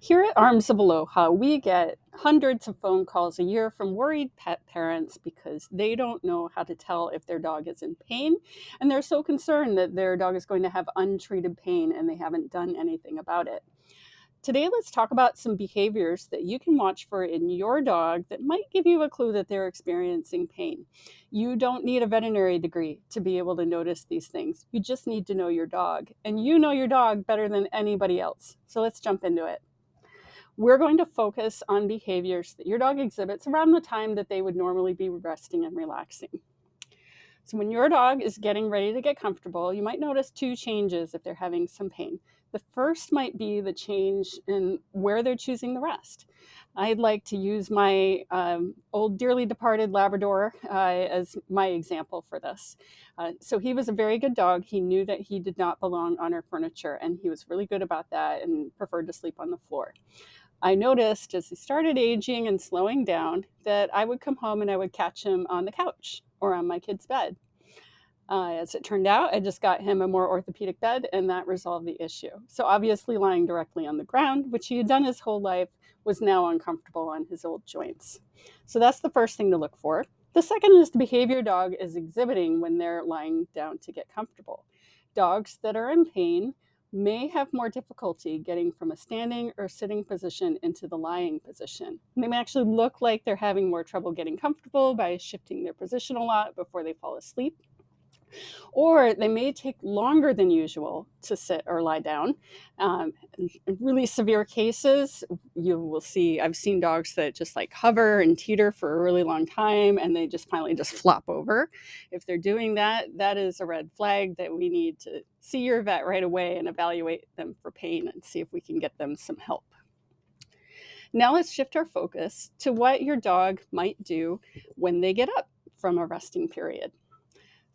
Here at Arms of Aloha, we get hundreds of phone calls a year from worried pet parents because they don't know how to tell if their dog is in pain, and they're so concerned that their dog is going to have untreated pain and they haven't done anything about it. Today, let's talk about some behaviors that you can watch for in your dog that might give you a clue that they're experiencing pain. You don't need a veterinary degree to be able to notice these things. You just need to know your dog, and you know your dog better than anybody else. So let's jump into it. We're going to focus on behaviors that your dog exhibits around the time that they would normally be resting and relaxing. So when your dog is getting ready to get comfortable, you might notice two changes if they're having some pain. The first might be the change in where they're choosing the rest. I'd like to use my old dearly departed Labrador as my example for this. So he was a very good dog. He knew that he did not belong on our furniture, and he was really good about that and preferred to sleep on the floor. I noticed as he started aging and slowing down that I would come home and I would catch him on the couch or on my kid's bed. As it turned out, I just got him a more orthopedic bed, and that resolved the issue. So obviously lying directly on the ground, which he had done his whole life, was now uncomfortable on his old joints. So that's the first thing to look for. The second is the behavior dog is exhibiting when they're lying down to get comfortable. Dogs that are in pain may have more difficulty getting from a standing or sitting position into the lying position. They may actually look like they're having more trouble getting comfortable by shifting their position a lot before they fall asleep, or they may take longer than usual to sit or lie down. In really severe cases, you will see, I've seen dogs that just like hover and teeter for a really long time and they just finally just flop over. If they're doing that, that is a red flag that we need to see your vet right away and evaluate them for pain and see if we can get them some help. Now let's shift our focus to what your dog might do when they get up from a resting period.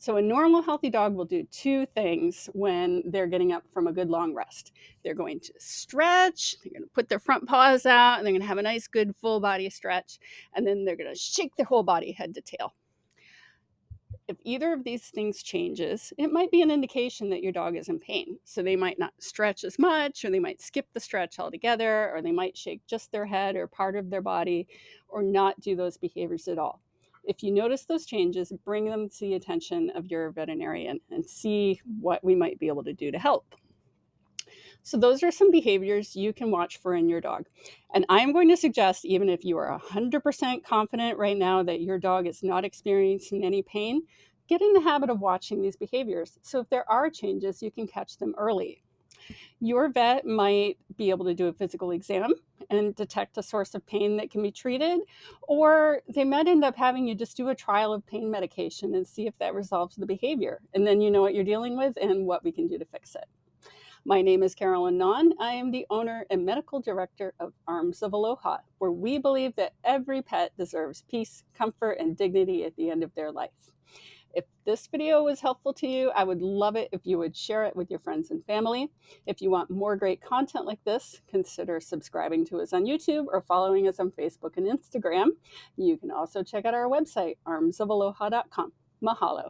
So a normal healthy dog will do two things when they're getting up from a good long rest. They're going to stretch, they're going to put their front paws out, and they're going to have a nice good full body stretch, and then they're going to shake their whole body head to tail. If either of these things changes, it might be an indication that your dog is in pain. So they might not stretch as much, or they might skip the stretch altogether, or they might shake just their head or part of their body, or not do those behaviors at all. If you notice those changes, bring them to the attention of your veterinarian and see what we might be able to do to help. So those are some behaviors you can watch for in your dog. And I'm going to suggest, even if you are 100% confident right now that your dog is not experiencing any pain, get in the habit of watching these behaviors. So if there are changes, you can catch them early. Your vet might be able to do a physical exam and detect a source of pain that can be treated, or they might end up having you just do a trial of pain medication and see if that resolves the behavior. And then you know what you're dealing with and what we can do to fix it. My name is Carolyn Nahn. I am the owner and medical director of Arms of Aloha, where we believe that every pet deserves peace, comfort, and dignity at the end of their life. If this video was helpful to you, I would love it if you would share it with your friends and family. If you want more great content like this, consider subscribing to us on YouTube or following us on Facebook and Instagram. You can also check out our website, armsofaloha.com. Mahalo.